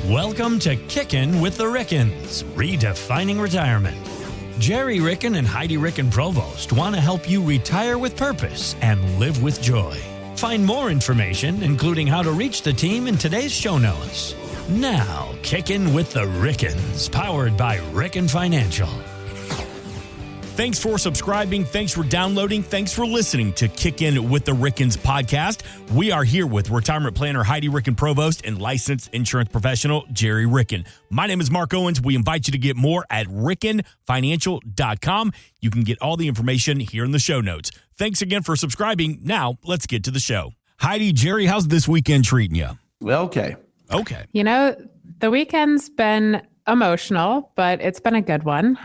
Welcome to Kickin with the Rickens, redefining retirement. Gerry, Ricken, and Heidi Ricken Provost want to help you retire with purpose and live with joy. Find more information, including how to reach the team, in today's show notes. Now, Kickin with the Rickens, powered by Ricken Financial. Thanks for subscribing. Thanks for downloading. Thanks for listening to Kickin with the Rickens podcast. We are here with retirement planner Heidi Ricken Provost and licensed insurance professional Gerry Ricken. My name is Mark Owens. We invite you to get more at rickenfinancial.com. You can get all the information here in the show notes. Thanks again for subscribing. Now, let's get to the show. Heidi, Gerry, how's this weekend treating you? Okay. You know, the weekend's been emotional, but it's been a good one.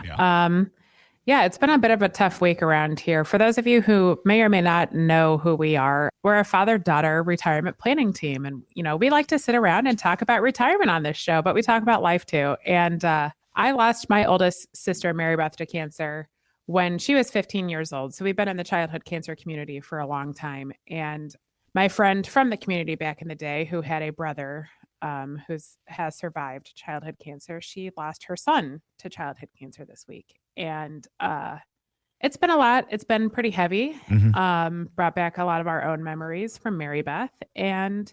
Yeah, it's been a bit of a tough week around here. For those of you who may or may not know who we are, we're a father-daughter retirement planning team. And, you know, we like to sit around and talk about retirement on this show, but we talk about life too. And I lost my oldest sister, Mary Beth, to cancer when she was 15 years old. So we've been in the childhood cancer community for a long time. And my friend from the community back in the day who had a brother who has survived childhood cancer, she lost her son to childhood cancer this week. And it's been a lot. It's been pretty heavy. Brought back a lot of our own memories from Mary Beth. And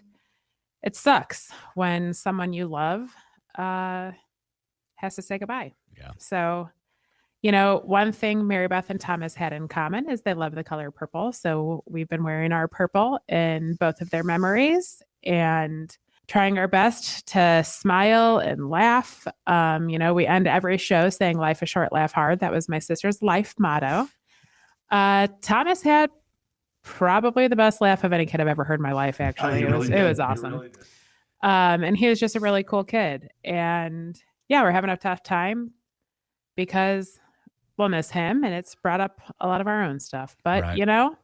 it sucks when someone you love has to say goodbye. Yeah. So, you know, one thing Mary Beth and Thomas had in common is they love the color purple. So we've been wearing our purple in both of their memories and trying our best to smile and laugh. You know, we end every show saying life is short, laugh hard. That was my sister's life motto. Thomas had probably the best laugh of any kid I've ever heard in my life, actually. It was awesome. Really and he was just a really cool kid. And yeah, we're having a tough time because we'll miss him. And it's brought up a lot of our own stuff. But, you know,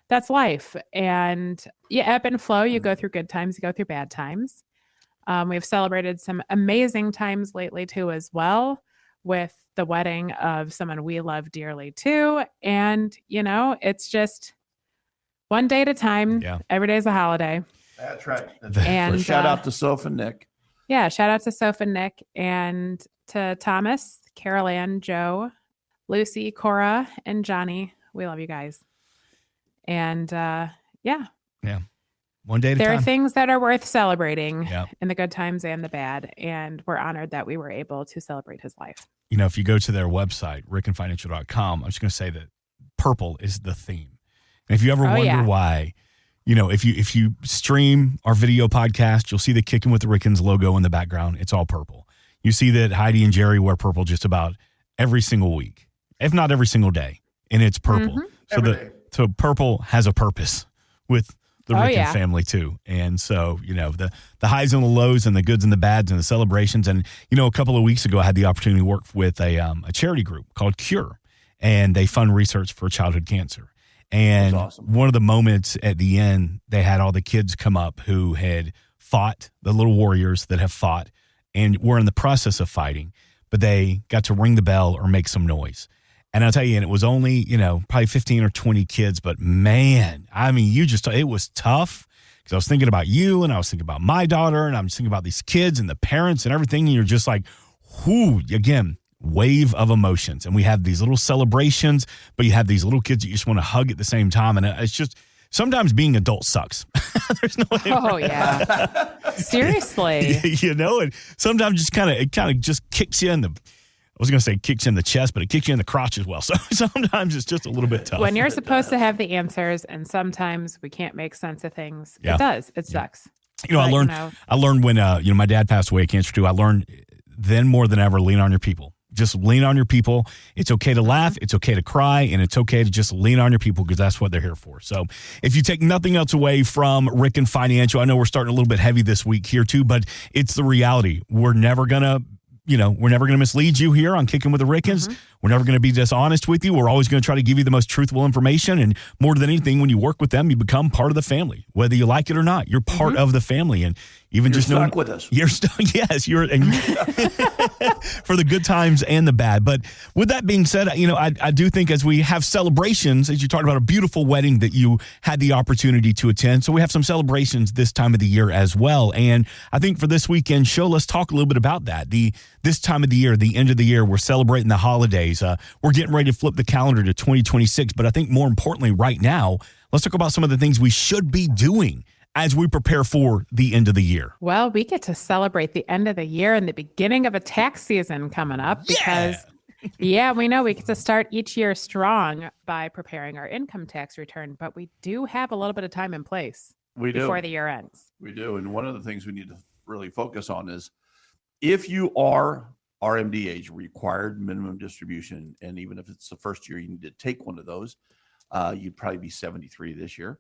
that's life. And you ebb and flow. You go through good times, you go through bad times. We've celebrated some amazing times lately too, as well, with the wedding of someone we love dearly too. And, you know, it's just one day at a time. Yeah. Every day is a holiday. That's right. And so shout out to Soph and Nick. Yeah. Shout out to Soph and Nick, and to Thomas, Carol Ann, Joe, Lucy, Cora, and Johnny. We love you guys. And yeah. One day at a time. There are things that are worth celebrating in the good times and the bad. And we're honored that we were able to celebrate his life. You know, if you go to their website, rickenfinancial.com, I'm just going to say that purple is the theme. And if you ever wonder why, you know, if you stream our video podcast, you'll see the Kickin with the Rickens logo in the background. It's all purple. You see that Heidi and Gerry wear purple just about every single week, if not every single day. And it's purple. So purple has a purpose with the Ricken family too. And so, you know, the highs and the lows and the goods and the bads and the celebrations. And, you know, a couple of weeks ago, I had the opportunity to work with a charity group called Cure, and they fund research for childhood cancer. And one of the moments at the end, they had all the kids come up who had fought, the little warriors that have fought and were in the process of fighting, but they got to ring the bell or make some noise. And I'll tell you, and it was only, you know, probably 15 or 20 kids, but man, I mean, it was tough because I was thinking about you and I was thinking about my daughter and I'm just thinking about these kids and the parents and everything. And you're just like, whoo, again, wave of emotions. And we have these little celebrations, but you have these little kids that you just want to hug at the same time. And it's just, sometimes being adult sucks. There's no way. Oh, yeah. Seriously. You know, and sometimes it kind of just kicks you in the, I was going to say kicks you in the chest, but it kicks you in the crotch as well. So sometimes it's just a little bit tough. When you're supposed to have the answers and sometimes we can't make sense of things, it does. It sucks. You know, I learned when, you know, my dad passed away of cancer too. I learned then more than ever, lean on your people. Just lean on your people. It's okay to laugh. It's okay to cry. And it's okay to just lean on your people because that's what they're here for. So if you take nothing else away from Ricken Financial, I know we're starting a little bit heavy this week here too, but it's the reality. We're never going to mislead you here on Kickin with the Rickens. We're never going to be dishonest with you. We're always going to try to give you the most truthful information. And more than anything, when you work with them, you become part of the family, whether you like it or not. You're part of the family. And even You're just knowing stuck with us. You're stuck. Yes, you're and for the good times and the bad. But with that being said, I do think as we have celebrations, as you talked about a beautiful wedding that you had the opportunity to attend. So we have some celebrations this time of the year as well. And I think for this weekend show, let's talk a little bit about that. This time of the year, the end of the year, we're celebrating the holidays. We're getting ready to flip the calendar to 2026. But I think more importantly right now, let's talk about some of the things we should be doing as we prepare for the end of the year. Well, we get to celebrate the end of the year and the beginning of a tax season coming up because, we know we get to start each year strong by preparing our income tax return, but we do have a little bit of time in place before the year ends. We do. And one of the things we need to really focus on is if you are RMD age, required minimum distribution, and even if it's the first year you need to take one of those, you'd probably be 73 this year.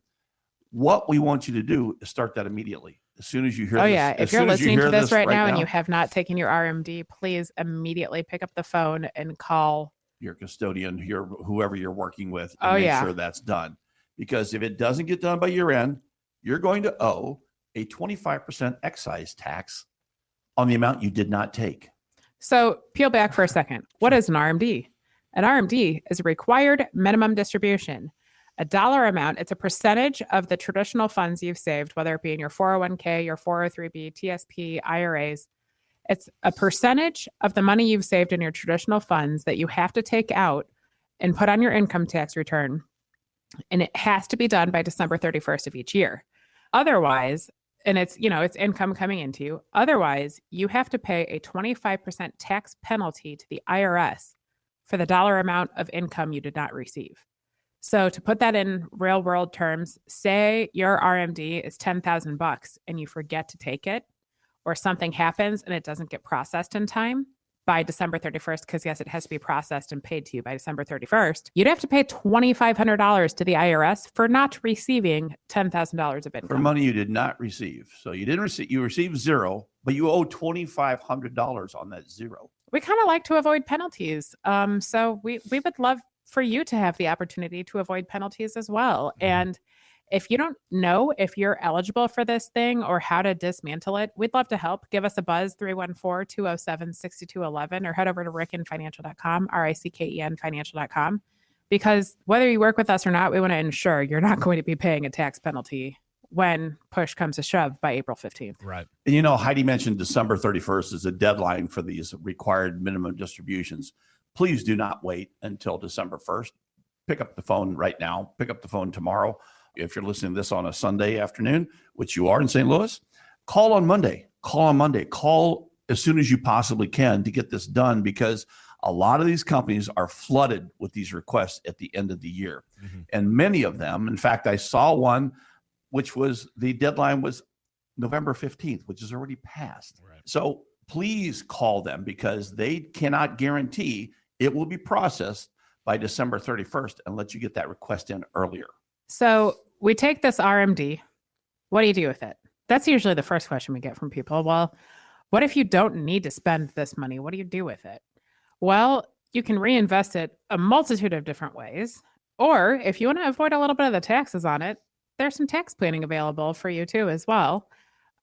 What we want you to do is start that immediately. As soon as you hear if you're listening to this right now and you have not taken your RMD, please immediately pick up the phone and call your custodian, whoever you're working with, and make sure that's done. Because if it doesn't get done by year end, you're going to owe a 25% excise tax on the amount you did not take. So peel back for a second. What is an RMD? An RMD is a required minimum distribution. A dollar amount, it's a percentage of the traditional funds you've saved, whether it be in your 401k, your 403b, TSP, IRAs. It's a percentage of the money you've saved in your traditional funds that you have to take out and put on your income tax return. And it has to be done by December 31st of each year. Otherwise, and it's income coming into you. Otherwise, you have to pay a 25% tax penalty to the IRS for the dollar amount of income you did not receive. So to put that in real world terms, say your RMD is $10,000 and you forget to take it, or something happens and it doesn't get processed in time by December 31st, because yes, it has to be processed and paid to you by December 31st, you'd have to pay $2,500 to the IRS for not receiving $10,000 of income. For money you did not receive. So you received zero, but you owe $2,500 on that zero. We kind of like to avoid penalties. So we would love for you to have the opportunity to avoid penalties as well. And if you don't know if you're eligible for this thing or how to dismantle it, we'd love to help. Give us a buzz, 314-207-6211, or head over to rickenfinancial.com, RICKEN financial.com. Because whether you work with us or not, we want to ensure you're not going to be paying a tax penalty when push comes to shove by April 15th. Right. And Heidi mentioned December 31st is a deadline for these required minimum distributions. Please do not wait until December 1st. Pick up the phone right now. Pick up the phone tomorrow. If you're listening to this on a Sunday afternoon, which you are in St. Louis, call on Monday. Call as soon as you possibly can to get this done, because a lot of these companies are flooded with these requests at the end of the year. And many of them, in fact, I saw one, which was the deadline was November 15th, which is already passed. Right. So please call them, because they cannot guarantee it will be processed by December 31st and let you get that request in earlier. So we take this RMD. What do you do with it? That's usually the first question we get from people. Well, what if you don't need to spend this money? What do you do with it? Well, you can reinvest it a multitude of different ways. Or if you want to avoid a little bit of the taxes on it, there's some tax planning available for you too as well.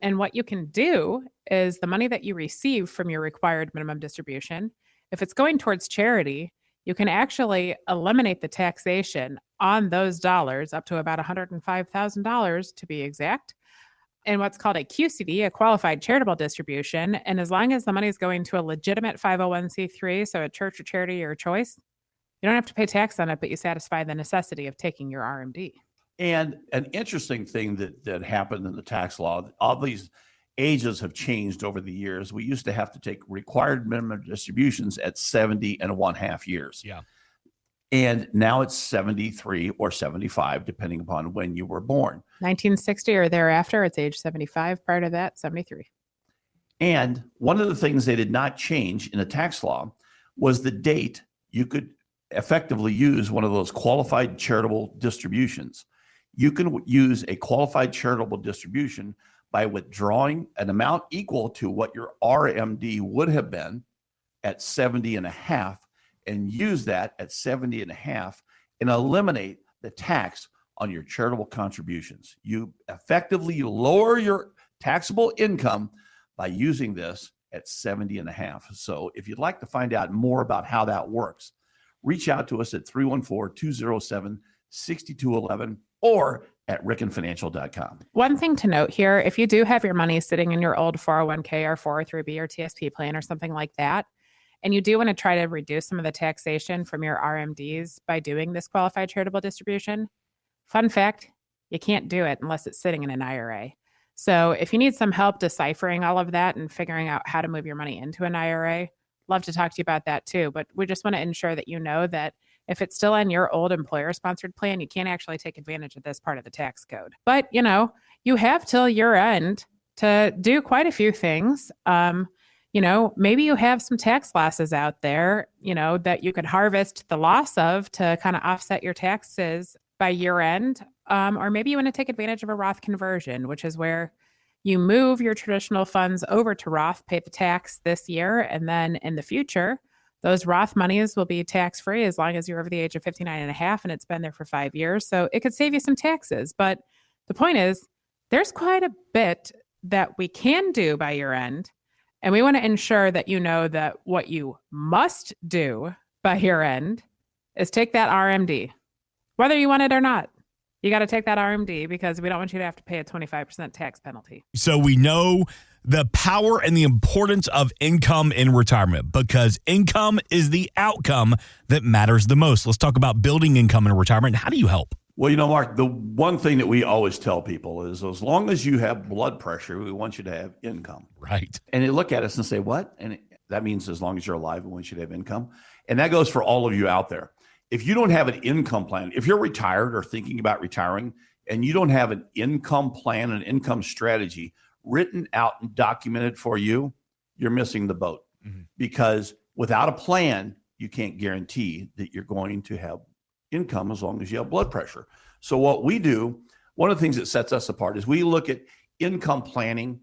And what you can do is the money that you receive from your required minimum distribution, if it's going towards charity, you can actually eliminate the taxation on those dollars up to about $105,000 to be exact, in what's called a QCD, a qualified charitable distribution. And as long as the money is going to a legitimate 501c3, so a church or charity of your choice, you don't have to pay tax on it, but you satisfy the necessity of taking your RMD. And an interesting thing that happened in the tax law, all these ages have changed over the years. We used to have to take required minimum distributions at 70 and 1/2 years. Yeah. And now it's 73 or 75, depending upon when you were born. 1960 or thereafter, it's age 75. Prior to that, 73. And one of the things they did not change in the tax law was the date you could effectively use one of those qualified charitable distributions. You can use a qualified charitable distribution by withdrawing an amount equal to what your RMD would have been at 70 and 1/2, and use that at 70 and a half and eliminate the tax on your charitable contributions. You effectively lower your taxable income by using this at 70 and a half. So if you'd like to find out more about how that works, reach out to us at 314-207-6211 or at rickenfinancial.com. One thing to note here, if you do have your money sitting in your old 401k or 403b or TSP plan or something like that, and you do want to try to reduce some of the taxation from your RMDs by doing this qualified charitable distribution, fun fact, you can't do it unless it's sitting in an IRA. So if you need some help deciphering all of that and figuring out how to move your money into an IRA, love to talk to you about that too. But we just want to ensure that you know that if it's still in your old employer-sponsored plan, you can't actually take advantage of this part of the tax code. But, you have till year end to do quite a few things. Maybe you have some tax losses out there, that you could harvest the loss of to kind of offset your taxes by year end. Or maybe you want to take advantage of a Roth conversion, which is where you move your traditional funds over to Roth, pay the tax this year, and then in the future, those Roth monies will be tax-free as long as you're over the age of 59 and a half and it's been there for 5 years. So it could save you some taxes. But the point is, there's quite a bit that we can do by year end. And we want to ensure that you know that what you must do by year end is take that RMD, whether you want it or not. You got to take that RMD because we don't want you to have to pay a 25% tax penalty. So we know the power and the importance of income in retirement because income is the outcome that matters the most. Let's talk about building income in retirement. How do you help? Well, Mark, the one thing that we always tell people is as long as you have blood pressure, we want you to have income. Right. And they look at us and say, what? And that means as long as you're alive, we want you to have income. And that goes for all of you out there. If you don't have an income plan, if you're retired or thinking about retiring and you don't have an income plan, an income strategy written out and documented for you, you're missing the boat. Because without a plan, you can't guarantee that you're going to have income as long as you have blood pressure. So what we do, one of the things that sets us apart is we look at income planning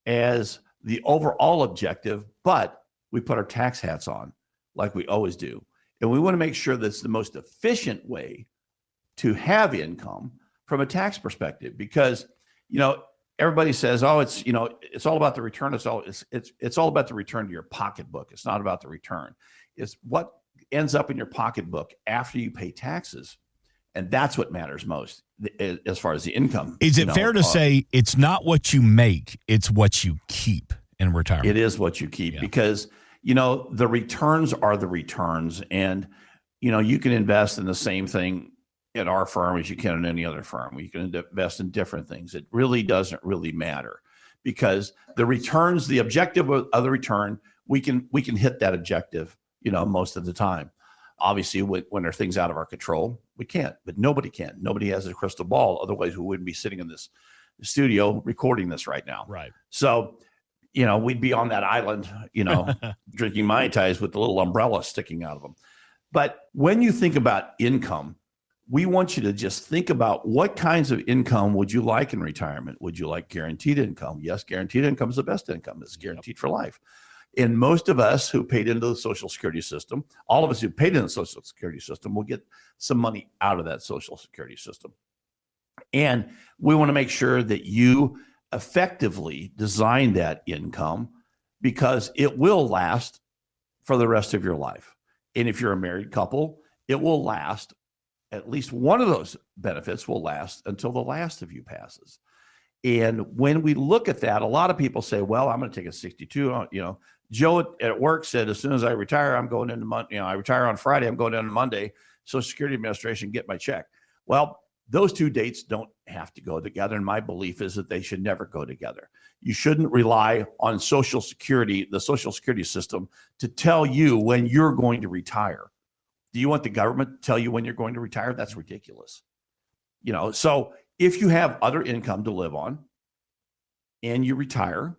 as the overall objective, but we put our tax hats on like we always do. And we want to make sure that's the most efficient way to have income from a tax perspective, because, everybody says, oh, it's all about the return. It's all about the return to your pocketbook. It's not about the return. It's what ends up in your pocketbook after you pay taxes. And that's what matters most as far as the income. Is it fair to say it's not what you make, it's what you keep in retirement? It is what you keep because the returns are the returns. And, you can invest in the same thing at our firm as you can in any other firm. You can invest in different things. It really doesn't really matter because the returns, the objective of the return, we can hit that objective, most of the time. Obviously, when there are things out of our control, we can't, but nobody can. Nobody has a crystal ball. Otherwise, we wouldn't be sitting in this studio recording this right now. Right. So, we'd be on that island, drinking Mai Tais with the little umbrella sticking out of them. But when you think about income, we want you to just think about what kinds of income would you like in retirement? Would you like guaranteed income? Yes, guaranteed income is the best income. It's guaranteed for life. And most of us who paid into the Social Security system, all of us who paid into the Social Security system will get some money out of that Social Security system. And we want to make sure that you effectively design that income because it will last for the rest of your life. And if you're a married couple, it will last, at least one of those benefits will last until the last of you passes. And when we look at that, a lot of people say, well, I'm going to take a 62, Joe at work said, as soon as I retire, I'm going into Monday. I retire on Friday. I'm going into Monday. Social Security Administration, get my check. Well, those two dates don't have to go together. And my belief is that they should never go together. You shouldn't rely on Social Security, the Social Security system, to tell you when you're going to retire. Do you want the government to tell you when you're going to retire? That's ridiculous. So if you have other income to live on and you retire,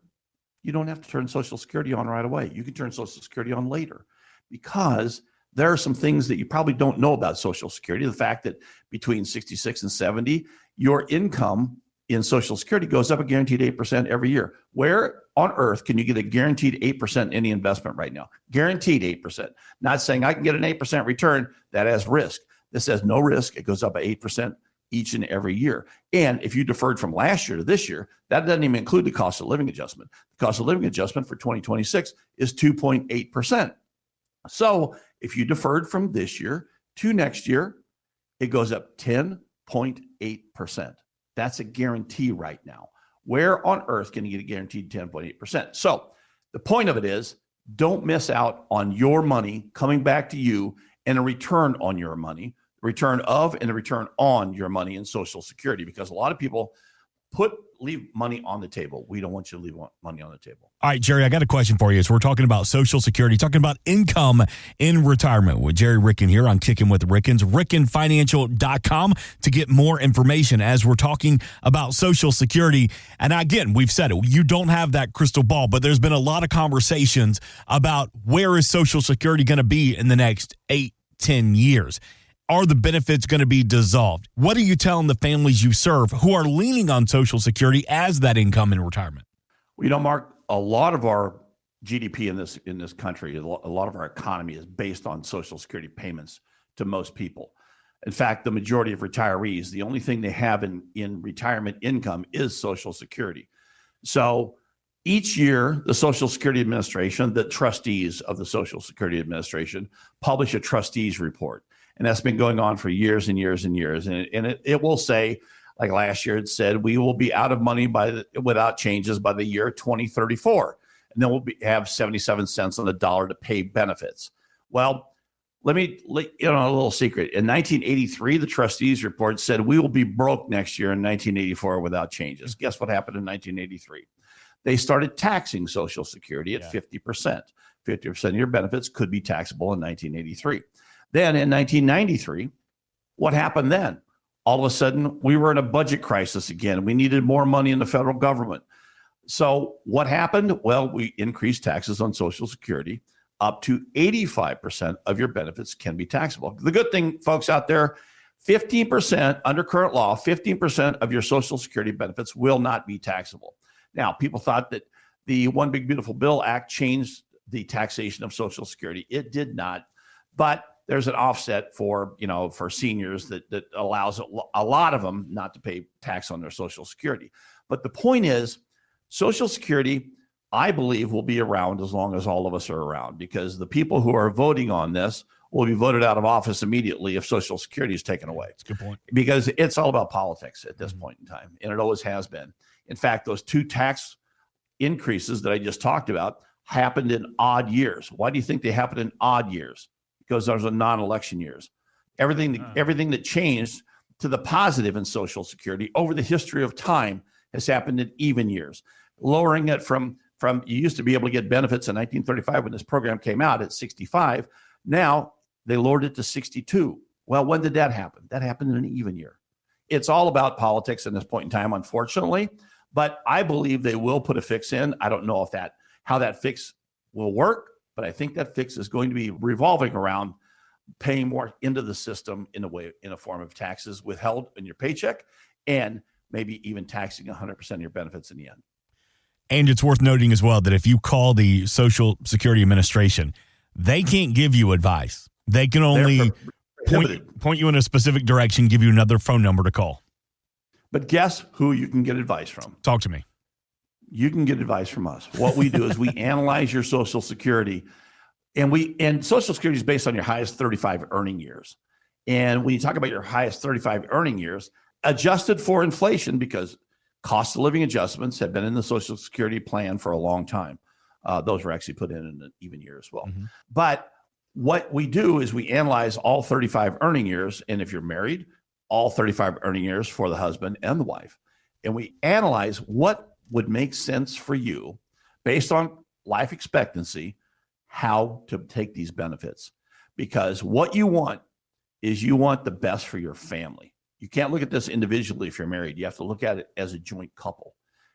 you don't have to turn Social Security on right away. You can turn Social Security on later because there are some things that you probably don't know about Social Security. The fact that between 66 and 70, your income in Social Security goes up a guaranteed 8% every year. Where on earth can you get a guaranteed 8% in any investment right now? Guaranteed 8%. Not saying I can get an 8% return. That has risk. This has no risk. It goes up by 8% each and every year. And if you deferred from last year to this year, that doesn't even include the cost of living adjustment. The cost of living adjustment for 2026 is 2.8%. So if you deferred from this year to next year, it goes up 10.8%. That's a guarantee right now. Where on earth can you get a guaranteed 10.8%? So the point of it is, don't miss out on your money coming back to you and a return on your money, return of and a return on your money in Social Security, because a lot of people leave money on the table. We don't want you to leave money on the table. All right, Gerry, I got a question for you. So we're talking about Social Security, talking about income in retirement with Gerry Ricken here on Kickin with Rickens, rickenfinancial.com to get more information as we're talking about Social Security. And again, we've said it, you don't have that crystal ball, but there's been a lot of conversations about where is Social Security going to be in the next 8-10 years. Are the benefits going to be dissolved? What are you telling the families you serve who are leaning on Social Security as that income in retirement? Well, Mark, a lot of our GDP in this country, a lot of our economy is based on Social Security payments to most people. In fact, the majority of retirees, the only thing they have in retirement income is Social Security. So each year, the Social Security Administration, the trustees of the Social Security Administration, publish a trustees report. And that's been going on for years and years and years. And it will say, like last year, it said, we will be out of money without changes by the year 2034. And then we'll have 77 cents on the dollar to pay benefits. Well, let me let you know a little secret. In 1983, the trustees report said we will be broke next year in 1984 without changes. Guess what happened in 1983? They started taxing Social Security at 50%. 50% of your benefits could be taxable in 1983. Then in 1993, what happened then? All of a sudden, we were in a budget crisis again. We needed more money in the federal government. So what happened? Well, we increased taxes on Social Security. Up to 85% of your benefits can be taxable. The good thing, folks out there, 15% under current law, 15% of your Social Security benefits will not be taxable. Now, people thought that the One Big Beautiful Bill Act changed the taxation of Social Security. It did not, but there's an offset for seniors that allows a lot of them not to pay tax on their Social Security. But the point is, Social Security, I believe, will be around as long as all of us are around, because the people who are voting on this will be voted out of office immediately if Social Security is taken away. That's a good point. Because it's all about politics at this point in time, and it always has been. In fact, those two tax increases that I just talked about happened in odd years. Why do you think they happened in odd years? Because those are non-election years. Everything that changed to the positive in Social Security over the history of time has happened in even years. Lowering it from you used to be able to get benefits in 1935 when this program came out at 65. Now they lowered it to 62. Well, when did that happen? That happened in an even year. It's all about politics at this point in time, unfortunately. But I believe they will put a fix in. I don't know how that fix will work. But I think that fix is going to be revolving around paying more into the system in a form of taxes withheld in your paycheck, and maybe even taxing 100% of your benefits in the end. And it's worth noting as well that if you call the Social Security Administration, they can't give you advice. They can only point you in a specific direction, give you another phone number to call. But guess who you can get advice from? Talk to me. You can get advice from us. What we do is we analyze your Social Security, and Social Security is based on your highest 35 earning years. And when you talk about your highest 35 earning years, adjusted for inflation, because cost of living adjustments have been in the Social Security plan for a long time. Those were actually put in an even year as well. Mm-hmm. But what we do is we analyze all 35 earning years. And if you're married, all 35 earning years for the husband and the wife. And we analyze what would make sense for you based on life expectancy, how to take these benefits. Because what you want is you want the best for your family. You can't look at this individually if you're married. You have to look at it as a joint couple,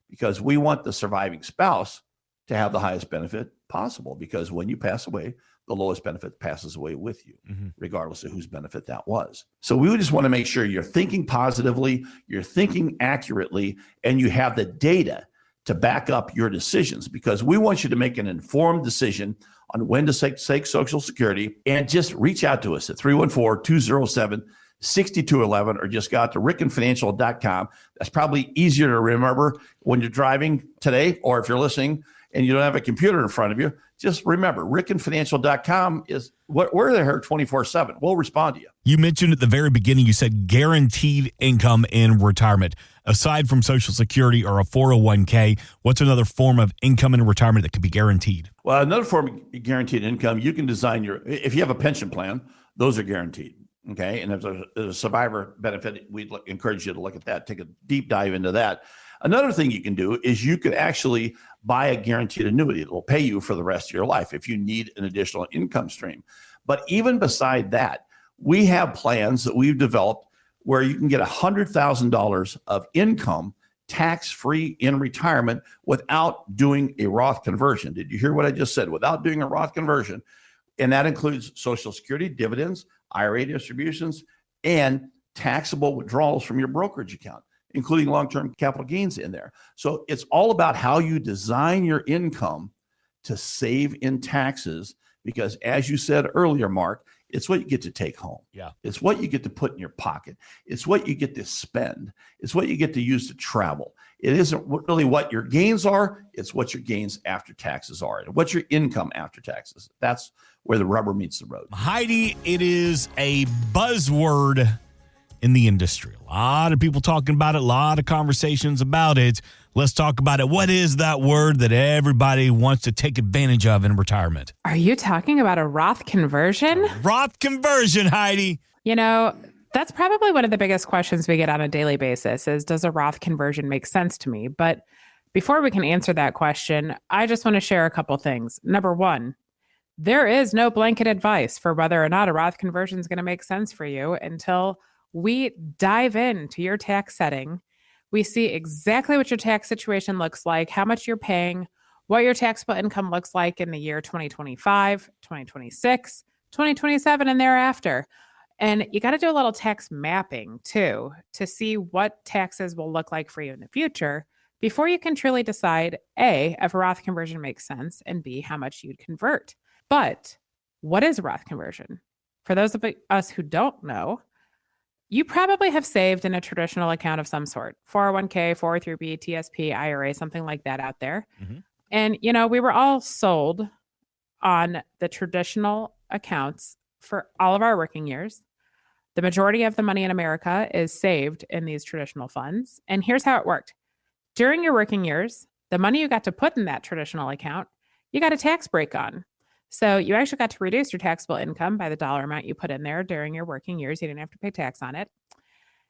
because we want the surviving spouse to have the highest benefit possible. Because when you pass away, the lowest benefit passes away with you, regardless of whose benefit that was. So we would just want to make sure you're thinking positively, you're thinking accurately, and you have the data to back up your decisions, because we want you to make an informed decision on when to take Social Security. And just reach out to us at 314-207-6211, or just go out to rickenfinancial.com. That's probably easier to remember when you're driving today, or if you're listening and you don't have a computer in front of you. Just remember, rickenfinancial.com is we're there 24/7. We'll respond to you. You mentioned at the very beginning, you said guaranteed income in retirement. Aside from Social Security or a 401k, what's another form of income in retirement that can be guaranteed? Well, another form of guaranteed income, you can design if you have a pension plan, those are guaranteed. Okay. And if there's a survivor benefit, we'd encourage you to look at that, take a deep dive into that. Another thing you can do is you could actually buy a guaranteed annuity that will pay you for the rest of your life if you need an additional income stream. But even beside that, we have plans that we've developed where you can get $100,000 of income tax-free in retirement without doing a Roth conversion. Did you hear what I just said? Without doing a Roth conversion. And that includes Social Security, dividends, IRA distributions, and taxable withdrawals from your brokerage account, including long-term capital gains in there. So it's all about how you design your income to save in taxes, because as you said earlier, Mark, it's what you get to take home. Yeah. It's what you get to put in your pocket. It's what you get to spend. It's what you get to use to travel. It isn't really what your gains are. It's what your gains after taxes are, and what's your income after taxes. That's where the rubber meets the road. Heidi, it is a buzzword in the industry. A lot of people talking about it, a lot of conversations about it. Let's talk about it. What is that word that everybody wants to take advantage of in retirement? Are you talking about a Roth conversion? Roth conversion, Heidi. You know, that's probably one of the biggest questions we get on a daily basis is, does a Roth conversion make sense to me? But before we can answer that question, I just want to share a couple things. Number one, there is no blanket advice for whether or not a Roth conversion is going to make sense for you until we dive into your tax setting. We see exactly what your tax situation looks like, how much you're paying, what your taxable income looks like in the year 2025, 2026, 2027, and thereafter. And you got to do a little tax mapping too to see what taxes will look like for you in the future before you can truly decide, A, if a Roth conversion makes sense, and B, how much you'd convert. But what is a Roth conversion? For those of us who don't know, you probably have saved in a traditional account of some sort, 401k, 403b, TSP, IRA, something like that out there. Mm-hmm. And, you know, we were all sold on the traditional accounts for all of our working years. The majority of the money in America is saved in these traditional funds. And here's how it worked. During your working years, the money you got to put in that traditional account, you got a tax break on. So you actually got to reduce your taxable income by the dollar amount you put in there during your working years. You didn't have to pay tax on it.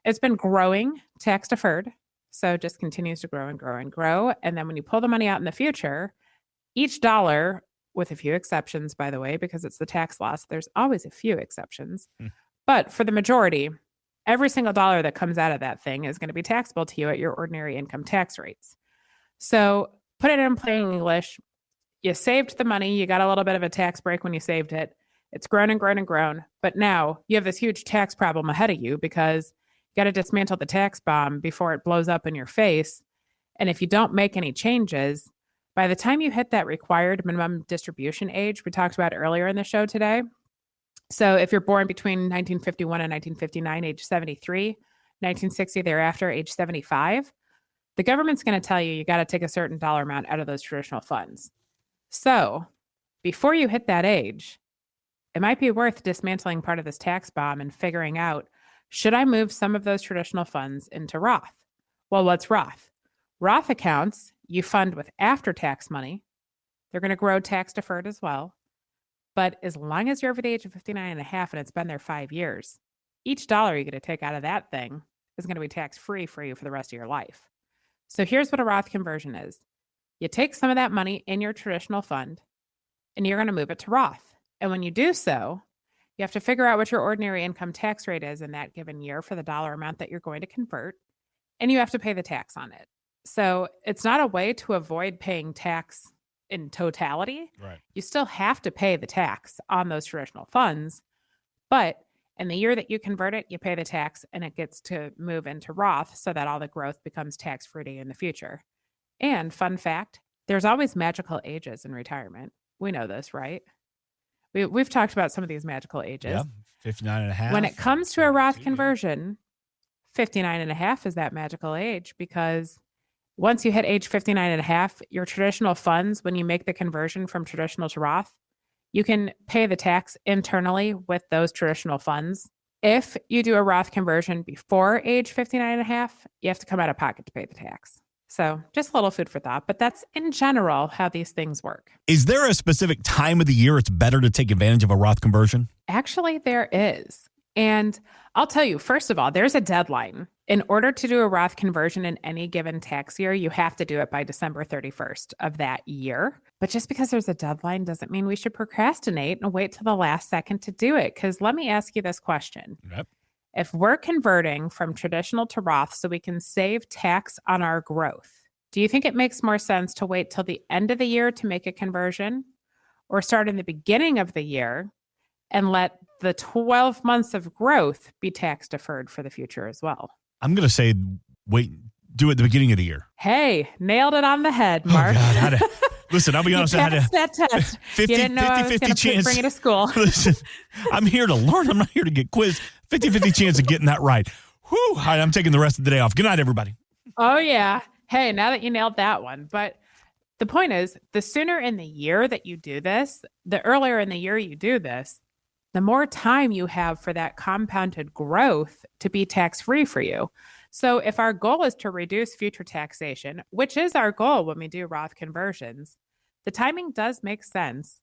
It's been growing tax deferred. So it just continues to grow and grow and grow. And then when you pull the money out in the future, each dollar, with a few exceptions, by the way, because it's the tax law, so there's always a few exceptions. But for the majority, every single dollar that comes out of that thing is going to be taxable to you at your ordinary income tax rates. So put it in plain English. You saved the money. You got a little bit of a tax break when you saved it. It's grown and grown and grown. But now you have this huge tax problem ahead of you because you got to dismantle the tax bomb before it blows up in your face. And if you don't make any changes, by the time you hit that required minimum distribution age we talked about earlier in the show today, so if you're born between 1951 and 1959, age 73, 1960 thereafter, age 75, the government's going to tell you got to take a certain dollar amount out of those traditional funds. So before you hit that age, it might be worth dismantling part of this tax bomb and figuring out, should I move some of those traditional funds into Roth? Well, what's Roth? Roth accounts you fund with after-tax money. They're going to grow tax deferred as well. But as long as you're over the age of 59 and a half and it's been there 5 years, each dollar you're going to take out of that thing is going to be tax-free for you for the rest of your life. So here's what a Roth conversion is. You take some of that money in your traditional fund and you're going to move it to Roth. And when you do so, you have to figure out what your ordinary income tax rate is in that given year for the dollar amount that you're going to convert, and you have to pay the tax on it. So it's not a way to avoid paying tax in totality, Right. you still have to pay the tax on those traditional funds. But in the year that you convert it, you pay the tax and it gets to move into Roth so that all the growth becomes tax-free in the future. And fun fact, there's always magical ages in retirement. We know this, right? We've talked about some of these magical ages. Yeah, 59 and a half. When it comes to a Roth 72, conversion, 59 and a half is that magical age, because once you hit age 59 and a half, your traditional funds, when you make the conversion from traditional to Roth, you can pay the tax internally with those traditional funds. If you do a Roth conversion before age 59 and a half, you have to come out of pocket to pay the tax. So just a little food for thought, but that's in general how these things work. Is there a specific time of the year it's better to take advantage of a Roth conversion? Actually, there is. And I'll tell you, first of all, there's a deadline. In order to do a Roth conversion in any given tax year, you have to do it by December 31st of that year. But just because there's a deadline doesn't mean we should procrastinate and wait till the last second to do it. Because let me ask you this question. Yep. If we're converting from traditional to Roth so we can save tax on our growth, do you think it makes more sense to wait till the end of the year to make a conversion, or start in the beginning of the year and let the 12 months of growth be tax deferred for the future as well? I'm going to say wait, do it at the beginning of the year. Hey, nailed it on the head, Mark. Oh, God, listen, I'll be honest. I had that test. 50, you didn't know I was 50 going to chance. bring you to school. Listen, I'm here to learn. I'm not here to get quizzed. 50-50 chance of getting that right. Whew, all right, I'm taking the rest of the day off. Good night, everybody. Oh, yeah. Hey, now that you nailed that one. But the point is, the sooner in the year that you do this, the earlier in the year you do this, the more time you have for that compounded growth to be tax-free for you. So if our goal is to reduce future taxation, which is our goal when we do Roth conversions, the timing does make sense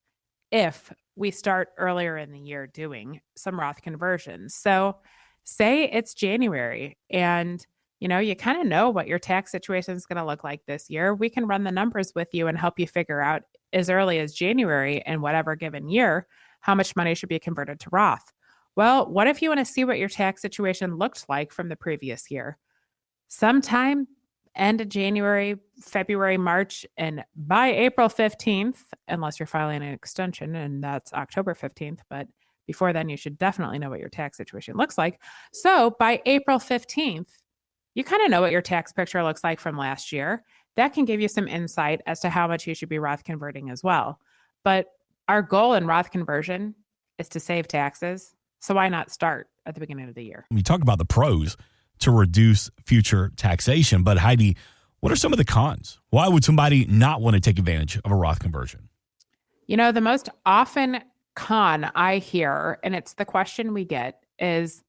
if we start earlier in the year doing some Roth conversions. So say it's January and you kind of know what your tax situation is going to look like this year. We can run the numbers with you and help you figure out as early as January in whatever given year how much money should be converted to Roth. Well, what if you want to see what your tax situation looked like from the previous year? Sometime end of January, February, March, and by April 15th, unless you're filing an extension, and that's October 15th, but before then, you should definitely know what your tax situation looks like. So by April 15th, you kind of know what your tax picture looks like from last year. That can give you some insight as to how much you should be Roth converting as well. But our goal in Roth conversion is to save taxes. So why not start at the beginning of the year? We talk about the pros to reduce future taxation, but Heidi, what are some of the cons? Why would somebody not want to take advantage of a Roth conversion? The most often con I hear, and it's the question we get, is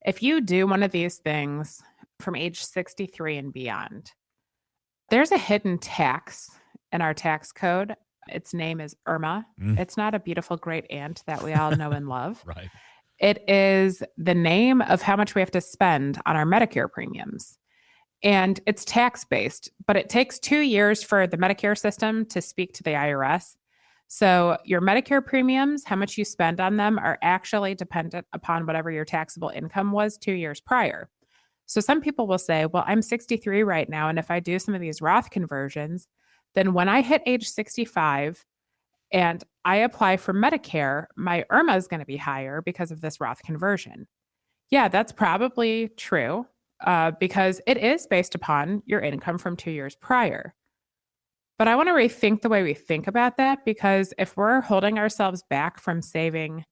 if you do one of these things from age 63 and beyond, there's a hidden tax in our tax code. Its name is IRMA. It's not a beautiful great aunt that we all know and love. Right. It is the name of how much we have to spend on our Medicare premiums. And it's tax-based, but it takes 2 years for the Medicare system to speak to the IRS. So your Medicare premiums, how much you spend on them, are actually dependent upon whatever your taxable income was 2 years prior. So some people will say, well, I'm 63 right now, and if I do some of these Roth conversions, then when I hit age 65 and I apply for Medicare, my IRMA is going to be higher because of this Roth conversion. Yeah, that's probably true because it is based upon your income from 2 years prior. But I want to rethink the way we think about that, because if we're holding ourselves back from saving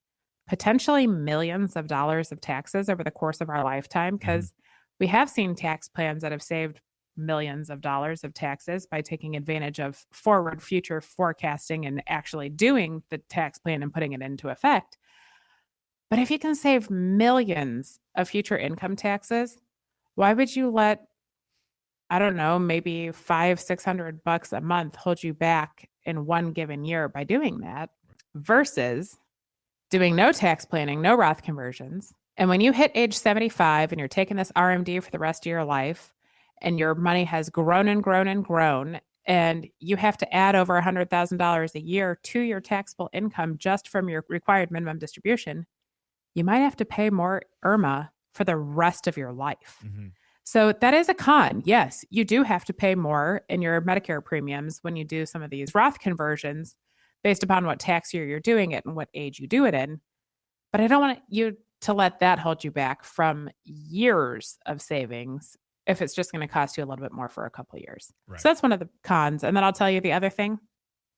potentially millions of dollars of taxes over the course of our lifetime, because we have seen tax plans that have saved millions of dollars of taxes by taking advantage of forward future forecasting and actually doing the tax plan and putting it into effect. But if you can save millions of future income taxes, why would you let, I don't know, maybe $500-600 a month hold you back in one given year by doing that versus doing no tax planning, no Roth conversions? And when you hit age 75 and you're taking this RMD for the rest of your life, and your money has grown and grown and grown, and you have to add over $100,000 a year to your taxable income just from your required minimum distribution, you might have to pay more IRMA for the rest of your life. So that is a con. Yes, you do have to pay more in your Medicare premiums when you do some of these Roth conversions based upon what tax year you're doing it and what age you do it in. But I don't want you to let that hold you back from years of savings if it's just going to cost you a little bit more for a couple of years. Right. So that's one of the cons. And then I'll tell you the other thing.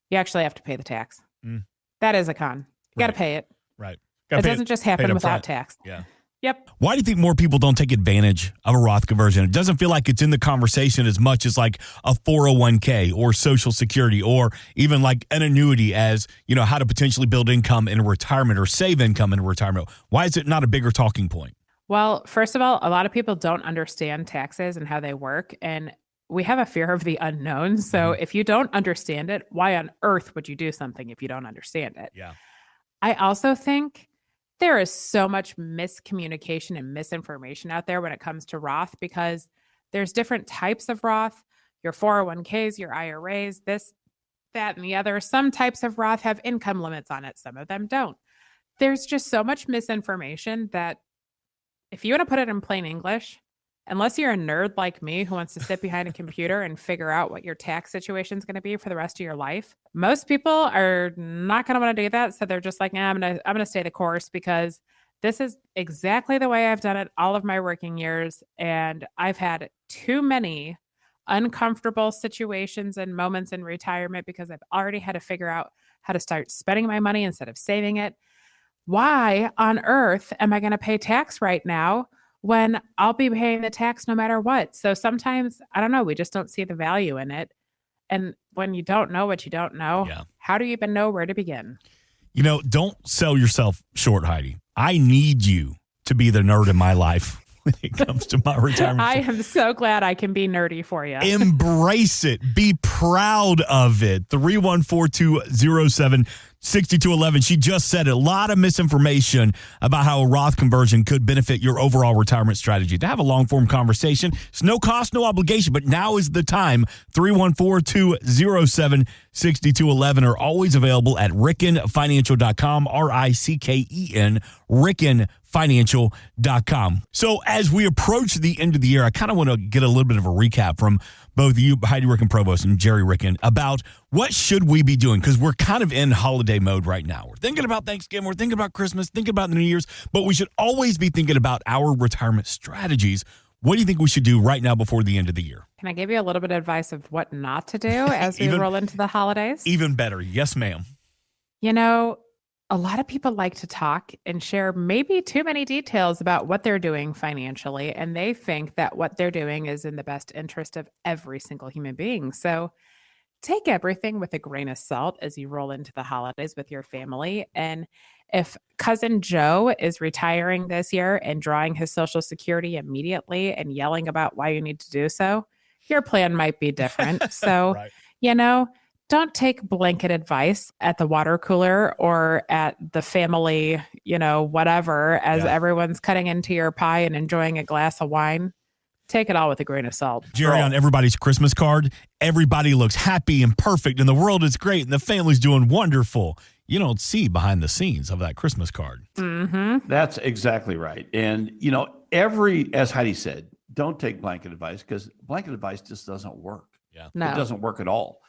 You actually have to pay the tax. That is a con. You got to pay it. Right. It doesn't just happen without tax. Yeah. Yep. Why do you think more people don't take advantage of a Roth conversion? It doesn't feel like it's in the conversation as much as like a 401k or Social Security or even like an annuity as, how to potentially build income in retirement or save income in retirement. Why is it not a bigger talking point? Well, first of all, a lot of people don't understand taxes and how they work. And we have a fear of the unknown. So if you don't understand it, why on earth would you do something if you don't understand it? Yeah. I also think there is so much miscommunication and misinformation out there when it comes to Roth because there's different types of Roth, your 401ks, your IRAs, this, that, and the other. Some types of Roth have income limits on it. Some of them don't. There's just so much misinformation that if you want to put it in plain English, unless you're a nerd like me who wants to sit behind a computer and figure out what your tax situation is going to be for the rest of your life, most people are not going to want to do that. So they're just like, I'm going to stay the course because this is exactly the way I've done it all of my working years. And I've had too many uncomfortable situations and moments in retirement because I've already had to figure out how to start spending my money instead of saving it. Why on earth am I going to pay tax right now when I'll be paying the tax no matter what? So sometimes, I don't know, we just don't see the value in it. And when you don't know what you don't know, how do you even know where to begin? Don't sell yourself short, Heidi. I need you to be the nerd in my life when it comes to my retirement. I am so glad I can be nerdy for you. Embrace it. Be proud of it. 314-207-6211. She just said a lot of misinformation about how a Roth conversion could benefit your overall retirement strategy. To have a long-form conversation, it's no cost, no obligation, but now is the time. 314-207-6211 are always available at rickenfinancial.com, RICKEN, rickenfinancial.com. So as we approach the end of the year, I kind of want to get a little bit of a recap from both you, Heidi Ricken Provost, and Gerry Ricken about what should we be doing, because we're kind of in holiday mode right now. We're thinking about Thanksgiving, we're thinking about Christmas, thinking about the New Year's, but we should always be thinking about our retirement strategies. What do you think we should do right now before the end of the year? Can I give you a little bit of advice of what not to do as we roll into the holidays? Even better. Yes, ma'am. A lot of people like to talk and share maybe too many details about what they're doing financially, and they think that what they're doing is in the best interest of every single human being. So take everything with a grain of salt as you roll into the holidays with your family. And if cousin Joe is retiring this year and drawing his Social Security immediately and yelling about why you need to do so, your plan might be different. So, Right. Don't take blanket advice at the water cooler or at the family, whatever, as everyone's cutting into your pie and enjoying a glass of wine. Take it all with a grain of salt. Gerry, on everybody's Christmas card, everybody looks happy and perfect, and the world is great, and the family's doing wonderful. You don't see behind the scenes of that Christmas card. Mm-hmm. That's exactly right. And, as Heidi said, don't take blanket advice because blanket advice just doesn't work. Yeah. No. It doesn't work at all.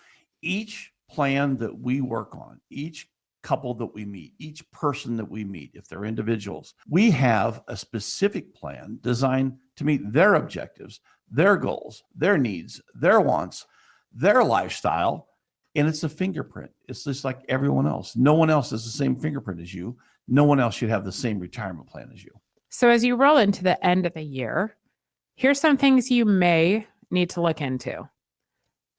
Each plan that we work on, each couple that we meet, each person that we meet, if they're individuals, we have a specific plan designed to meet their objectives, their goals, their needs, their wants, their lifestyle. And it's a fingerprint. It's just like everyone else. No one else has the same fingerprint as you. No one else should have the same retirement plan as you. So as you roll into the end of the year, here's some things you may need to look into.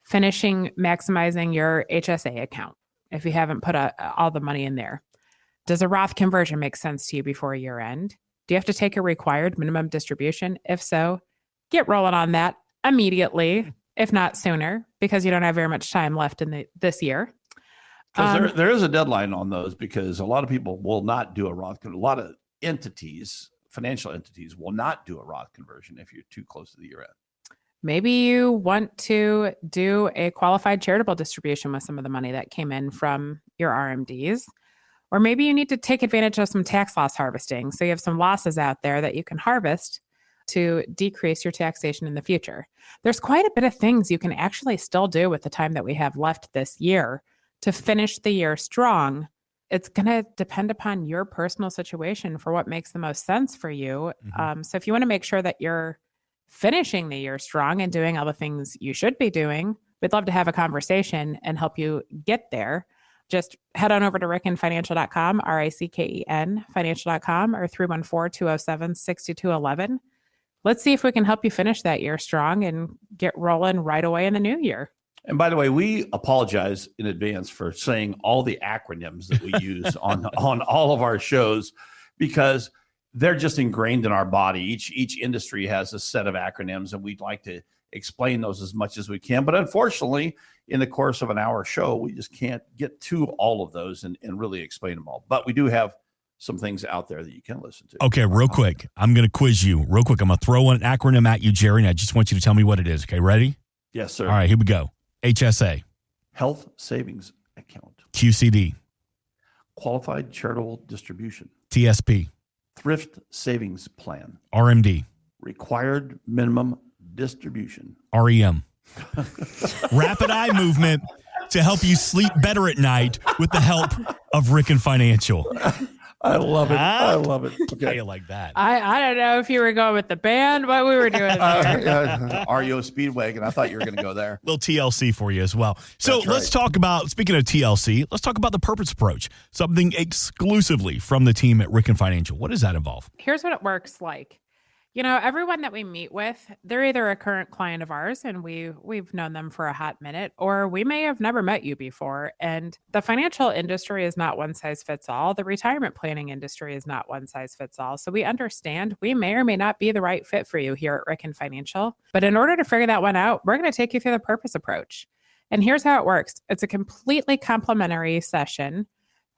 Maximizing your HSA account if you haven't put all the money in there. Does a Roth conversion make sense to you before year end? Do you have to take a required minimum distribution? If so, get rolling on that immediately, if not sooner, because you don't have very much time left in this year. Because there is a deadline on those, because a lot of people will not do a Roth. A lot of entities, financial entities, will not do a Roth conversion if you're too close to the year end. Maybe you want to do a qualified charitable distribution with some of the money that came in from your RMDs. Or maybe you need to take advantage of some tax loss harvesting. So you have some losses out there that you can harvest to decrease your taxation in the future. There's quite a bit of things you can actually still do with the time that we have left this year to finish the year strong. It's going to depend upon your personal situation for what makes the most sense for you. So if you want to make sure that you're finishing the year strong and doing all the things you should be doing, we'd love to have a conversation and help you get there. Just head on over to rickenfinancial.com, RICKEN financial.com, or 314-207-6211. Let's see if we can help you finish that year strong and get rolling right away in the new year. And by the way, we apologize in advance for saying all the acronyms that we use on all of our shows, because they're just ingrained in our body. Each industry has a set of acronyms, and we'd like to explain those as much as we can. But unfortunately, in the course of an hour show, we just can't get to all of those and really explain them all. But we do have some things out there that you can listen to. Okay, real quick. I'm going to quiz you real quick. I'm going to throw an acronym at you, Gerry, and I just want you to tell me what it is. Okay, ready? Yes, sir. All right, here we go. HSA. Health Savings Account. QCD. Qualified Charitable Distribution. TSP. Thrift Savings Plan. RMD. Required Minimum Distribution. REM. Rapid eye movement to help you sleep better at night with the help of Ricken Financial. I love it. I love it. Okay. How you like that? I don't know if you were going with the band, what we were doing there. REO Speedwagon. I thought you were going to go there. Little TLC for you as well. So That's let's right. talk about, speaking of TLC, let's talk about the purpose approach, something exclusively from the team at Ricken Financial. What does that involve? Here's what it works like. You know, everyone that we meet with, they're either a current client of ours and we've known them for a hot minute, or we may have never met you before. And the financial industry is not one size fits all. The retirement planning industry is not one size fits all. So we understand we may or may not be the right fit for you here at Ricken Financial. But in order to figure that one out, we're going to take you through the purpose approach. And here's how it works. It's a completely complimentary session.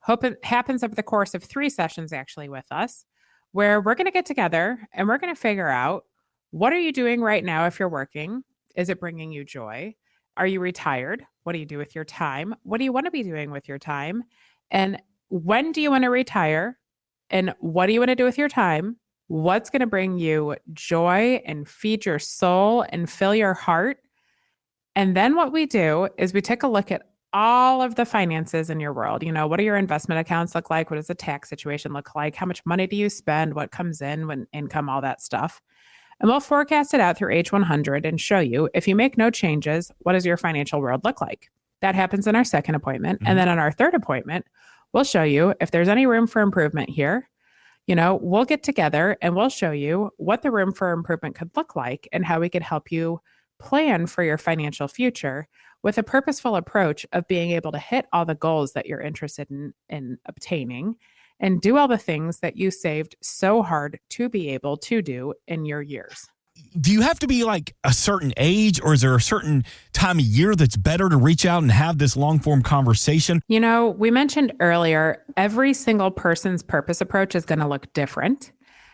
Hope it happens over the course of 3 sessions actually with us, where we're going to get together and we're going to figure out, what are you doing right now if you're working? Is it bringing you joy? Are you retired? What do you do with your time? What do you want to be doing with your time? And when do you want to retire? And what do you want to do with your time? What's going to bring you joy and feed your soul and fill your heart? And then what we do is we take a look at all of the finances in your world. You know, what do your investment accounts look like? What does the tax situation look like? How much money do you spend? What comes in, when income, all that stuff. And we'll forecast it out through age 100 and show you, if you make no changes, what does your financial world look like? That happens in our second appointment. And then on our third appointment, we'll show you if there's any room for improvement here. You know, we'll get together and we'll show you what the room for improvement could look like and how we could help you plan for your financial future with a purposeful approach of being able to hit all the goals that you're interested in obtaining and do all the things that you saved so hard to be able to do in your years. Do you have to be like a certain age, or is there a certain time of year that's better to reach out and have this long form conversation? You know, we mentioned earlier, every single person's purpose approach is going to look different.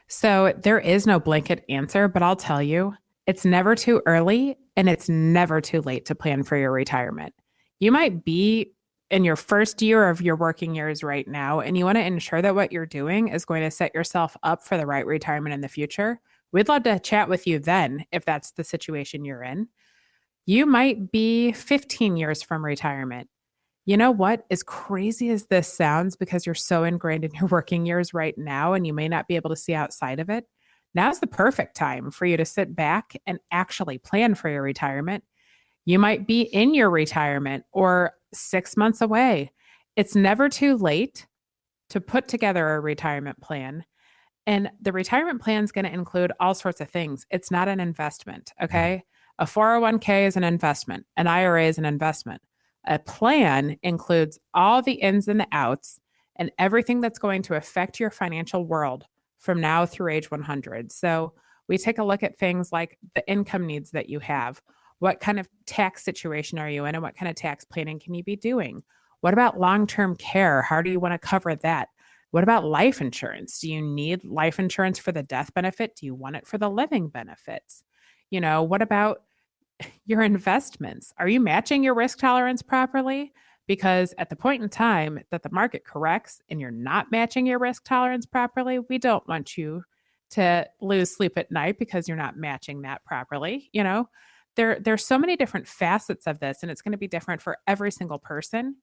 So there is no blanket answer, but I'll tell you, it's never too early and it's never too late to plan for your retirement. You might be in your first year of your working years right now, and you want to ensure that what you're doing is going to set yourself up for the right retirement in the future. We'd love to chat with you then, if that's the situation you're in. You might be 15 years from retirement. You know what? As crazy as this sounds, because you're so ingrained in your working years right now, and you may not be able to see outside of it, now's the perfect time for you to sit back and actually plan for your retirement. You might be in your retirement or 6 months away. It's never too late to put together a retirement plan. And the retirement plan is going to include all sorts of things. It's not an investment, okay? A 401k is an investment. An IRA is an investment. A plan includes all the ins and the outs and everything that's going to affect your financial world from now through age 100. So we take a look at things like the income needs that you have. What kind of tax situation are you in, and what kind of tax planning can you be doing? What about long-term care? How do you want to cover that? What about life insurance? Do you need life insurance for the death benefit? Do you want it for the living benefits? You know, what about your investments? Are you matching your risk tolerance properly? Because at the point in time that the market corrects and you're not matching your risk tolerance properly, we don't want you to lose sleep at night because you're not matching that properly. You know, there's so many different facets of this, and it's going to be different for every single person,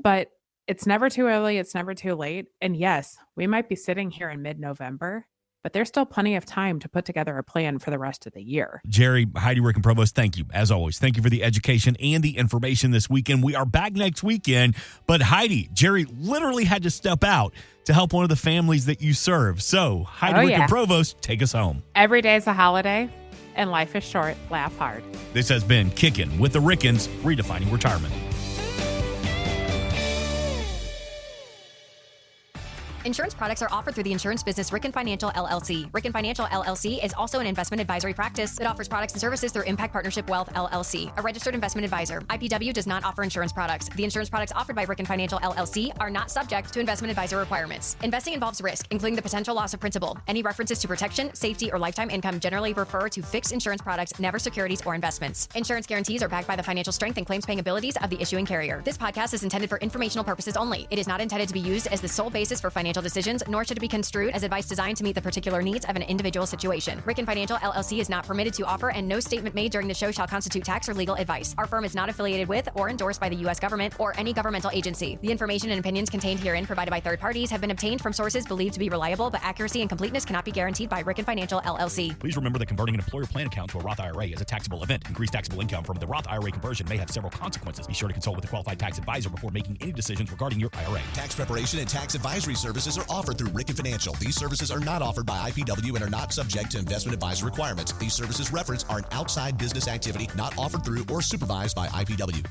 but it's never too early. It's never too late. And yes, we might be sitting here in mid-November, but there's still plenty of time to put together a plan for the rest of the year. Gerry, Heidi, Rick, and Provost, thank you. As always, thank you for the education and the information this weekend. We are back next weekend, but Heidi, Gerry literally had to step out to help one of the families that you serve. So, Heidi, Rick, and Provost, take us home. Every day is a holiday, and life is short. Laugh hard. This has been Kickin' with the Rickens, redefining retirement. Insurance products are offered through the insurance business Ricken Financial LLC. Ricken Financial LLC is also an investment advisory practice that offers products and services through Impact Partnership Wealth LLC, a registered investment advisor. IPW does not offer insurance products. The insurance products offered by Ricken Financial LLC are not subject to investment advisor requirements. Investing involves risk, including the potential loss of principal. Any references to protection, safety, or lifetime income generally refer to fixed insurance products, never securities or investments. Insurance guarantees are backed by the financial strength and claims-paying abilities of the issuing carrier. This podcast is intended for informational purposes only. It is not intended to be used as the sole basis for financial decisions, nor should it be construed as advice designed to meet the particular needs of an individual situation. Ricken Financial LLC is not permitted to offer, and no statement made during the show shall constitute tax or legal advice. Our firm is not affiliated with or endorsed by the U.S. government or any governmental agency. The information and opinions contained herein provided by third parties have been obtained from sources believed to be reliable, but accuracy and completeness cannot be guaranteed by Ricken Financial LLC. Please remember that converting an employer plan account to a Roth IRA is a taxable event. Increased taxable income from the Roth IRA conversion may have several consequences. Be sure to consult with a qualified tax advisor before making any decisions regarding your IRA. Tax preparation and tax advisory services are offered through Ricken Financial. These services are not offered by IPW and are not subject to investment advisor requirements. These services referenced are an outside business activity not offered through or supervised by IPW.